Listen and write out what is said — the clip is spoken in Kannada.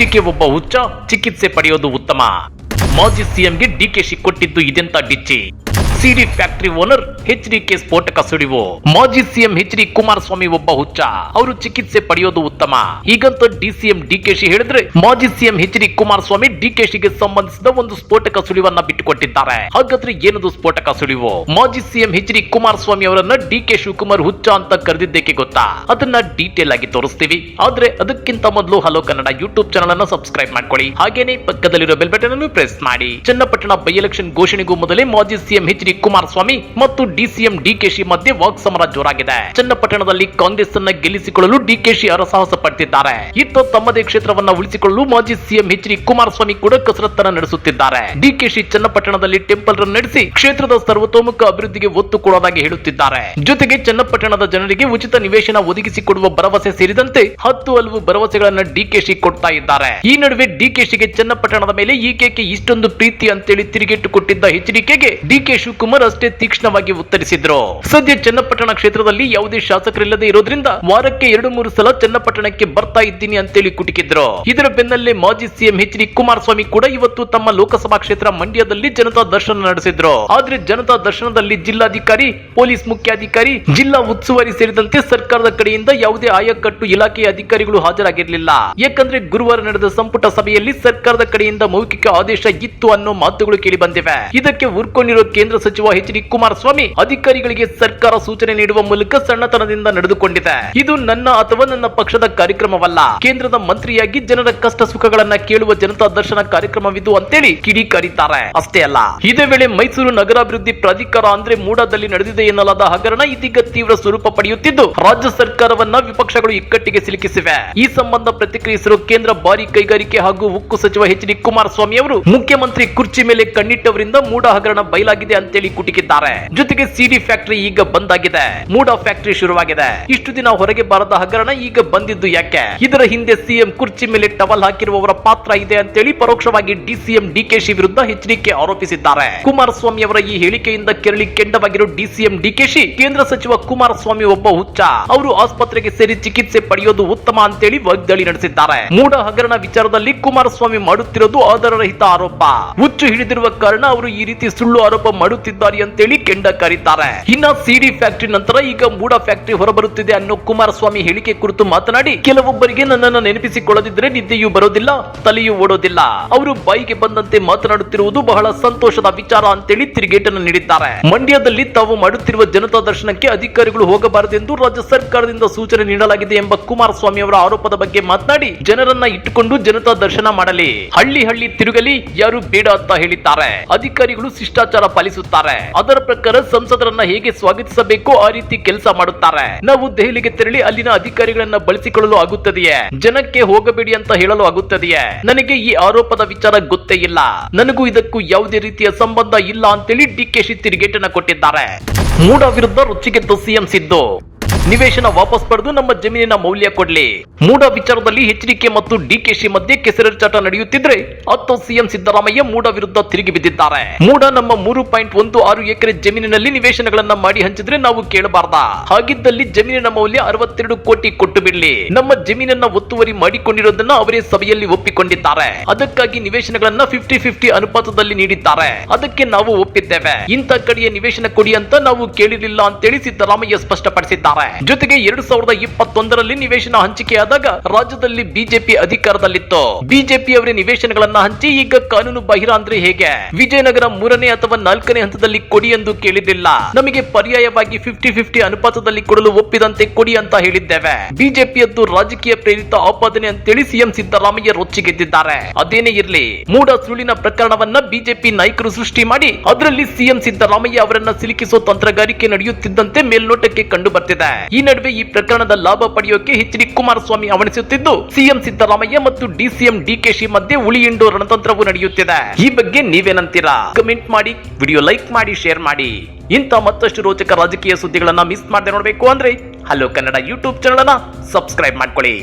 ಡಿಕೆಗೆ ಒಬ್ಬ ಹುಚ್ಚ, ಚಿಕಿತ್ಸೆ ಪಡೆಯೋದು ಉತ್ತಮ. ಮಾಜಿ ಸಿಎಂಗೆ ಡಿಕೆಶಿ ಕೊಟ್ಟಿದ್ದು ಇದೆಂತ ಡಿಚ್ಚಿ. ಸಿಡಿ ಫ್ಯಾಕ್ಟರಿ ಓನರ್ ಎಚ್ಡಿಕೆ ಸ್ಫೋಟಕ ಸುಳಿವು. ಮಾಜಿ ಸಿಎಂ ಎಚ್ಡಿ ಕುಮಾರಸ್ವಾಮಿ ಒಬ್ಬ ಹುಚ್ಚ, ಅವರು ಚಿಕಿತ್ಸೆ ಪಡೆಯೋದು ಉತ್ತಮ. ಹೀಗಂತ ಡಿಸಿಎಂ ಡಿಕೆಶಿ ಹೇಳಿದ್ರೆ ಮಾಜಿ ಸಿಎಂ ಎಚ್ಡಿ ಕುಮಾರಸ್ವಾಮಿ ಡಿಕೆಶಿಗೆ ಸಂಬಂಧಿಸಿದ ಒಂದು ಸ್ಫೋಟಕ ಸುಳಿವನ್ನ ಬಿಟ್ಟುಕೊಟ್ಟಿದ್ದಾರೆ. ಹಾಗಾದ್ರೆ ಏನದು ಸ್ಫೋಟಕ ಸುಳಿವು? ಮಾಜಿ ಸಿಎಂ ಎಚ್ಡಿ ಕುಮಾರಸ್ವಾಮಿ ಅವರನ್ನ ಡಿಕೆ ಶಿವಕುಮಾರ್ ಹುಚ್ಚ ಅಂತ ಕರೆದಿದ್ದಕ್ಕೆ ಗೊತ್ತಾ? ಅದನ್ನ ಡೀಟೇಲ್ ಆಗಿ ತೋರಿಸ್ತೀವಿ. ಆದ್ರೆ ಅದಕ್ಕಿಂತ ಮೊದಲು ಹಲೋ ಕನ್ನಡ ಯೂಟ್ಯೂಬ್ ಚಾನಲ್ ಅನ್ನು ಸಬ್ಸ್ಕ್ರೈಬ್ ಮಾಡ್ಕೊಳ್ಳಿ. ಹಾಗೇನೆ ಪಕ್ಕದಲ್ಲಿರೋ ಬೆಲ್ ಬಟನ್ ಅನ್ನು ಪ್ರೆಸ್ ಮಾಡಿ. ಚನ್ನಪಟ್ಟಣ ಬೈ ಎಲೆಕ್ಷನ್ ಘೋಷಣೆಗೂ ಮೊದಲೇ ಮಾಜಿ ಸಿಎಂ ಎಚ್ಡಿ ಕುಮಾರಸ್ವಾಮಿ ಮತ್ತು ಡಿಸಿಎಂ ಡಿಕೆಶಿ ಮಧ್ಯೆ ವಾಕ್ಸಮರ ಜೋರಾಗಿದೆ. ಚನ್ನಪಟ್ಟಣದಲ್ಲಿ ಕಾಂಗ್ರೆಸ್ ಅನ್ನ ಗೆಲ್ಲಿಸಿಕೊಳ್ಳಲು ಡಿಕೆಶಿ ಹರಸಾಹಸ ಪಡ್ತಿದ್ದಾರೆ. ಇತ್ತ ತಮ್ಮದೇ ಕ್ಷೇತ್ರವನ್ನ ಉಳಿಸಿಕೊಳ್ಳಲು ಮಾಜಿ ಸಿಎಂ ಎಚ್ಡಿ ಕುಮಾರಸ್ವಾಮಿ ಕೂಡ ಕಸರತ್ತನ್ನ ನಡೆಸುತ್ತಿದ್ದಾರೆ. ಡಿಕೆಶಿ ಚನ್ನಪಟ್ಟಣದಲ್ಲಿ ಟೆಂಪಲ್ ರನ್ ನಡೆಸಿ ಕ್ಷೇತ್ರದ ಸರ್ವತೋಮುಖ ಅಭಿವೃದ್ಧಿಗೆ ಒತ್ತು ಕೊಡುವುದಾಗಿ ಹೇಳುತ್ತಿದ್ದಾರೆ. ಜೊತೆಗೆ ಚನ್ನಪಟ್ಟಣದ ಜನರಿಗೆ ಉಚಿತ ನಿವೇಶನ ಒದಗಿಸಿಕೊಡುವ ಭರವಸೆ ಸೇರಿದಂತೆ 10 ಹಲವು ಭರವಸೆಗಳನ್ನ ಡಿಕೆಶಿ ಕೊಡ್ತಾ ಇದ್ದಾರೆ. ಈ ನಡುವೆ ಡಿಕೆಶಿಗೆ ಚನ್ನಪಟ್ಟಣದ ಮೇಲೆ ಈಕೆಗೆ ಇಷ್ಟೊಂದು ಪ್ರೀತಿ ಅಂತೇಳಿ ತಿರುಗೇಟು ಕೊಟ್ಟಿದ್ದ ಎಚ್ಡಿಕೆಗೆ ಡಿಕೆ ಶಿವಕುಮಾರ್ ಅಷ್ಟೇ ತೀಕ್ಷ್ಣವಾಗಿ ಉತ್ತರಿಸಿದ್ರು. ಸದ್ಯ ಚನ್ನಪಟ್ಟಣ ಕ್ಷೇತ್ರದಲ್ಲಿ ಯಾವುದೇ ಶಾಸಕರಿಲ್ಲದೆ ಇರೋದ್ರಿಂದ ವಾರಕ್ಕೆ 2-3 ಸಲ ಚನ್ನಪಟ್ಟಣಕ್ಕೆ ಬರ್ತಾ ಇದ್ದೀನಿ ಅಂತೇಳಿ ಕುಟುಕಿದ್ರು. ಇದರ ಬೆನ್ನಲ್ಲೇ ಮಾಜಿ ಸಿಎಂ ಎಚ್ಡಿ ಕುಮಾರಸ್ವಾಮಿ ಕೂಡ ಇವತ್ತು ತಮ್ಮ ಲೋಕಸಭಾ ಕ್ಷೇತ್ರ ಮಂಡ್ಯದಲ್ಲಿ ಜನತಾ ದರ್ಶನ ನಡೆಸಿದ್ರು. ಆದ್ರೆ ಜನತಾ ದರ್ಶನದಲ್ಲಿ ಜಿಲ್ಲಾಧಿಕಾರಿ, ಪೊಲೀಸ್ ಮುಖ್ಯಾಧಿಕಾರಿ, ಜಿಲ್ಲಾ ಉಸ್ತುವಾರಿ ಸೇರಿದಂತೆ ಸರ್ಕಾರದ ಕಡೆಯಿಂದ ಯಾವುದೇ ಆಯಕಟ್ಟು ಇಲಾಖೆಯ ಅಧಿಕಾರಿಗಳು ಹಾಜರಾಗಿರಲಿಲ್ಲ. ಯಾಕಂದ್ರೆ ಗುರುವಾರ ನಡೆದ ಸಂಪುಟ ಸಭೆಯಲ್ಲಿ ಸರ್ಕಾರದ ಕಡೆಯಿಂದ ಮೌಖಿಕ ಆದೇಶ ಇತ್ತು ಅನ್ನೋ ಮಾತುಗಳು ಕೇಳಿ ಬಂದಿವೆ. ಇದಕ್ಕೆ ಉರ್ಕೊಂಡಿರೋ ಕೇಂದ್ರ ಸಚಿವ ಎಚ್ಡಿ ಕುಮಾರಸ್ವಾಮಿ ಅಧಿಕಾರಿಗಳಿಗೆ ಸರ್ಕಾರ ಸೂಚನೆ ನೀಡುವ ಮೂಲಕ ಸಣ್ಣತನದಿಂದ ನಡೆದುಕೊಂಡಿದೆ. ಇದು ನನ್ನ ಅಥವಾ ನನ್ನ ಪಕ್ಷದ ಕಾರ್ಯಕ್ರಮವಲ್ಲ, ಕೇಂದ್ರದ ಮಂತ್ರಿಯಾಗಿ ಜನರ ಕಷ್ಟ ಸುಖಗಳನ್ನ ಕೇಳುವ ಜನತಾ ದರ್ಶನ ಕಾರ್ಯಕ್ರಮವಿದು ಅಂತೇಳಿ ಕಿಡಿಕಾರಿದ್ದಾರೆ. ಅಷ್ಟೇ ಅಲ್ಲ, ಇದೇ ವೇಳೆ ಮೈಸೂರು ನಗರಾಭಿವೃದ್ಧಿ ಪ್ರಾಧಿಕಾರ ಅಂದ್ರೆ ಮೂಡಾದಲ್ಲಿ ನಡೆದಿದೆ ಎನ್ನಲಾದ ಹಗರಣ ಇದೀಗ ತೀವ್ರ ಸ್ವರೂಪ ಪಡೆಯುತ್ತಿದ್ದು ರಾಜ್ಯ ಸರ್ಕಾರವನ್ನ ವಿಪಕ್ಷಗಳು ಇಕ್ಕಟ್ಟಿಗೆ ಸಿಲುಕಿಸಿವೆ. ಈ ಸಂಬಂಧ ಪ್ರತಿಕ್ರಿಯಿಸಿರುವ ಕೇಂದ್ರ ಭಾರಿ ಕೈಗಾರಿಕೆ ಹಾಗೂ ಉಕ್ಕು ಸಚಿವ ಎಚ್ಡಿ ಕುಮಾರಸ್ವಾಮಿ ಅವರು ಮುಖ್ಯಮಂತ್ರಿ ಕುರ್ಚಿ ಮೇಲೆ ಕಣ್ಣಿಟ್ಟವರಿಂದ ಮೂಡ ಹಗರಣ ಬಯಲಾಗಿದೆ ಅಂತೇಳಿ ಕುಟುಕಿದ್ದಾರೆ. ಜೊತೆಗೆ ಸಿಡಿ ಫ್ಯಾಕ್ಟರಿ ಈಗ ಬಂದ್ ಆಗಿದೆ, ಮೂಡ ಫ್ಯಾಕ್ಟರಿ ಶುರುವಾಗಿದೆ. ಇಷ್ಟು ದಿನ ಹೊರಗೆ ಬಾರದ ಹಗರಣ ಈಗ ಬಂದಿದ್ದು ಯಾಕೆ? ಇದರ ಹಿಂದೆ ಸಿಎಂ ಕುರ್ಚಿ ಮೇಲೆ ಟವಲ್ ಹಾಕಿರುವವರ ಪಾತ್ರ ಇದೆ ಅಂತೇಳಿ ಪರೋಕ್ಷವಾಗಿ ಡಿಸಿಎಂ ಡಿಕೆಶಿ ವಿರುದ್ಧ ಎಚ್ಡಿಕೆ ಆರೋಪಿಸಿದ್ದಾರೆ. ಕುಮಾರಸ್ವಾಮಿ ಅವರ ಈ ಹೇಳಿಕೆಯಿಂದ ಕೆರಳಿ ಕೆಂಡವಾಗಿರುವ ಡಿಸಿಎಂ ಡಿಕೆಶಿ ಕೇಂದ್ರ ಸಚಿವ ಕುಮಾರಸ್ವಾಮಿ ಒಬ್ಬ ಹುಚ್ಚ, ಅವರು ಆಸ್ಪತ್ರೆಗೆ ಸೇರಿ ಚಿಕಿತ್ಸೆ ಪಡೆಯೋದು ಉತ್ತಮ ಅಂತೇಳಿ ವಾಗ್ದಾಳಿ ನಡೆಸಿದ್ದಾರೆ. ಮೂಡ ಹಗರಣ ವಿಚಾರದಲ್ಲಿ ಕುಮಾರಸ್ವಾಮಿ ಮಾಡುತ್ತಿರೋದು ಆಧಾರರಹಿತ ಆರೋಪ. ಹುಚ್ಚು ಹಿಡಿದಿರುವ ಕಾರಣ ಅವರು ಈ ರೀತಿ ಸುಳ್ಳು ಆರೋಪ ಮಾಡುತ್ತಿದ್ದಾರೆ ಅಂತೇಳಿ ಕೆಂಡ ಕಾರಿದ್ದಾರೆ. ಇನ್ನ ಸಿಡಿ ಫ್ಯಾಕ್ಟರಿ ನಂತರ ಈಗ ಮೂಡ ಫ್ಯಾಕ್ಟರಿ ಹೊರಬರುತ್ತಿದೆ ಅನ್ನೋ ಕುಮಾರಸ್ವಾಮಿ ಹೇಳಿಕೆ ಕುರಿತು ಮಾತನಾಡಿ, ಕೆಲವೊಬ್ಬರಿಗೆ ನನ್ನನ್ನು ನೆನಪಿಸಿಕೊಳ್ಳದಿದ್ರೆ ನಿದ್ದೆಯೂ ಬರೋದಿಲ್ಲ, ತಲೆಯೂ ಓಡೋದಿಲ್ಲ. ಅವರು ಬಾಯಿಗೆ ಬಂದಂತೆ ಮಾತನಾಡುತ್ತಿರುವುದು ಬಹಳ ಸಂತೋಷದ ವಿಚಾರ ಅಂತೇಳಿ ತಿರುಗೇಟನ್ನು ನೀಡಿದ್ದಾರೆ. ಮಂಡ್ಯದಲ್ಲಿ ತಾವು ಮಾಡುತ್ತಿರುವ ಜನತಾ ದರ್ಶನಕ್ಕೆ ಅಧಿಕಾರಿಗಳು ಹೋಗಬಾರದೆಂದು ರಾಜ್ಯ ಸರ್ಕಾರದಿಂದ ಸೂಚನೆ ನೀಡಲಾಗಿದೆ ಎಂಬ ಕುಮಾರಸ್ವಾಮಿ ಅವರ ಆರೋಪದ ಬಗ್ಗೆ ಮಾತನಾಡಿ, ಜನರನ್ನ ಇಟ್ಟುಕೊಂಡು ಜನತಾ ದರ್ಶನ ಮಾಡಲಿ, ಹಳ್ಳಿ ಹಳ್ಳಿ ತಿರುಗಲಿ, ಯಾರು ಬೇಡ ಅಂತ ಹೇಳಿದ್ದಾರೆ. ಅಧಿಕಾರಿಗಳು ಶಿಷ್ಟಾಚಾರ ಪಾಲಿಸುತ್ತಾರೆ, ಅದರ ಪ್ರಕಾರ ಸಂಸದರನ್ನ ಹೇಗೆ ಸ್ವಾಗತಿಸಬೇಕು ಆ ರೀತಿ ಕೆಲಸ ಮಾಡುತ್ತಾರೆ. ನಾವು ದೆಹಲಿಗೆ ತೆರಳಿ ಅಲ್ಲಿನ ಅಧಿಕಾರಿಗಳನ್ನ ಬಳಸಿಕೊಳ್ಳಲು ಆಗುತ್ತದೆಯೇ? ಜನಕ್ಕೆ ಹೋಗಬೇಡಿ ಅಂತ ಹೇಳಲು ಆಗುತ್ತದೆಯೇ? ನನಗೆ ಈ ಆರೋಪದ ವಿಚಾರ ಗೊತ್ತೇ ಇಲ್ಲ, ನನಗೂ ಇದಕ್ಕೂ ಯಾವುದೇ ರೀತಿಯ ಸಂಬಂಧ ಇಲ್ಲ ಅಂತೇಳಿ ಡಿಕೆಶಿ ತಿರುಗೇಟನ್ನ ಕೊಟ್ಟಿದ್ದಾರೆ. ಮೂಡ ವಿರುದ್ಧ ರುಚಿಗೆದ್ದ ಸಿಎಂ ಸಿದ್ದು, ನಿವೇಶನ ವಾಪಸ್ ಪಡೆದು ನಮ್ಮ ಜಮೀನಿನ ಮೌಲ್ಯ ಕೊಡ್ಲಿ. ಮೂಡ ವಿಚಾರದಲ್ಲಿ ಎಚ್ಡಿಕೆ ಮತ್ತು ಡಿಕೆಶಿ ಮಧ್ಯೆ ಕೆಸರೆರಚಾಟ ನಡೆಯುತ್ತಿದ್ರೆ ಅತ್ತ ಸಿಎಂ ಸಿದ್ದರಾಮಯ್ಯ ಮೂಡ ವಿರುದ್ಧ ತಿರುಗಿ ಬಿದ್ದಿದ್ದಾರೆ. ಮೂಡ ನಮ್ಮ 3.16 ಎಕರೆ ಜಮೀನಿನಲ್ಲಿ ನಿವೇಶನಗಳನ್ನ ಮಾಡಿ ಹಂಚಿದ್ರೆ ನಾವು ಕೇಳಬಾರ್ದ? ಹಾಗಿದ್ದಲ್ಲಿ ಜಮೀನಿನ ಮೌಲ್ಯ 62 ಕೋಟಿ ಕೊಟ್ಟು ಬಿಡ್ಲಿ. ನಮ್ಮ ಜಮೀನನ್ನ ಒತ್ತುವರಿ ಮಾಡಿಕೊಂಡಿರೋದನ್ನ ಅವರೇ ಸಭೆಯಲ್ಲಿ ಒಪ್ಪಿಕೊಂಡಿದ್ದಾರೆ. ಅದಕ್ಕಾಗಿ ನಿವೇಶನಗಳನ್ನ 50-50 ಅನುಪಾತದಲ್ಲಿ ನೀಡಿದ್ದಾರೆ. ಅದಕ್ಕೆ ನಾವು ಒಪ್ಪಿದ್ದೇವೆ. ಇಂಥ ಕಡೆಯ ನಿವೇಶನ ಕೊಡಿ ಅಂತ ನಾವು ಕೇಳಿರಲಿಲ್ಲ ಅಂತೇಳಿ ಸಿದ್ದರಾಮಯ್ಯ ಸ್ಪಷ್ಟಪಡಿಸಿದ್ದಾರೆ. ಜೊತೆಗೆ 2021ರಲ್ಲಿ ನಿವೇಶನ ಹಂಚಿಕೆಯಾದಾಗ ರಾಜ್ಯದಲ್ಲಿ ಬಿಜೆಪಿ ಅಧಿಕಾರದಲ್ಲಿತ್ತು. ಬಿಜೆಪಿ ಅವರೇ ನಿವೇಶನಗಳನ್ನ ಹಂಚಿ ಈಗ ಕಾನೂನು ಬಾಹಿರ ಅಂದ್ರೆ ಹೇಗೆ? ವಿಜಯನಗರ 3ನೇ ಅಥವಾ 4ನೇ ಹಂತದಲ್ಲಿ ಕೊಡಿ ಎಂದು ಕೇಳಿರಲಿಲ್ಲ. ನಮಗೆ ಪರ್ಯಾಯವಾಗಿ 50-50 ಅನುಪಾತದಲ್ಲಿ ಕೊಡಲು ಒಪ್ಪಿದಂತೆ ಕೊಡಿ ಅಂತ ಹೇಳಿದ್ದೇವೆ. ಬಿಜೆಪಿಯದ್ದು ರಾಜಕೀಯ ಪ್ರೇರಿತ ಆಪಾದನೆ ಅಂತೇಳಿ ಸಿಎಂ ಸಿದ್ದರಾಮಯ್ಯ ರೊಚ್ಚಿಗೆದ್ದಿದ್ದಾರೆ. ಅದೇನೇ ಇರಲಿ, ಮೂಡ ಸುಳ್ಳಿನ ಪ್ರಕರಣವನ್ನ ಬಿಜೆಪಿ ನಾಯಕರು ಸೃಷ್ಟಿ ಮಾಡಿ ಅದರಲ್ಲಿ ಸಿಎಂ ಸಿದ್ದರಾಮಯ್ಯ ಅವರನ್ನ ಸಿಲುಕಿಸೋ ತಂತ್ರಗಾರಿಕೆ ನಡೆಯುತ್ತಿದ್ದಂತೆ ಮೇಲ್ನೋಟಕ್ಕೆ ಕಂಡು ಬರ್ತಿದೆ. ಈ ನಡುವೆ ಈ ಪ್ರಕರಣದ ಲಾಭ ಪಡೆಯೋಕೆ ಎಚ್ಡಿ ಕುಮಾರಸ್ವಾಮಿ ಅವಣಿಸುತ್ತಿದ್ದು ಸಿಎಂ ಸಿದ್ದರಾಮಯ್ಯ ಮತ್ತು ಡಿಸಿಎಂ ಡಿಕೆಶಿ ಮಧ್ಯೆ ಉಳಿಯಿಂಡೋ ರಣತಂತ್ರವು ನಡೆಯುತ್ತಿದೆ. ಈ ಬಗ್ಗೆ ನೀವೇನಂತೀರಾ? ಕಮೆಂಟ್ ಮಾಡಿ, ವಿಡಿಯೋ ಲೈಕ್ ಮಾಡಿ, ಶೇರ್ ಮಾಡಿ. ಇಂಥ ಮತ್ತಷ್ಟು ರೋಚಕ ರಾಜಕೀಯ ಸುದ್ದಿಗಳನ್ನ ಮಿಸ್ ಮಾಡದೆ ನೋಡಬೇಕು ಅಂದ್ರೆ ಹಲೋ ಕನ್ನಡ ಯೂಟ್ಯೂಬ್ ಚಾನಲ್ ಅನ್ನ ಸಬ್ಸ್ಕ್ರೈಬ್ ಮಾಡ್ಕೊಳ್ಳಿ.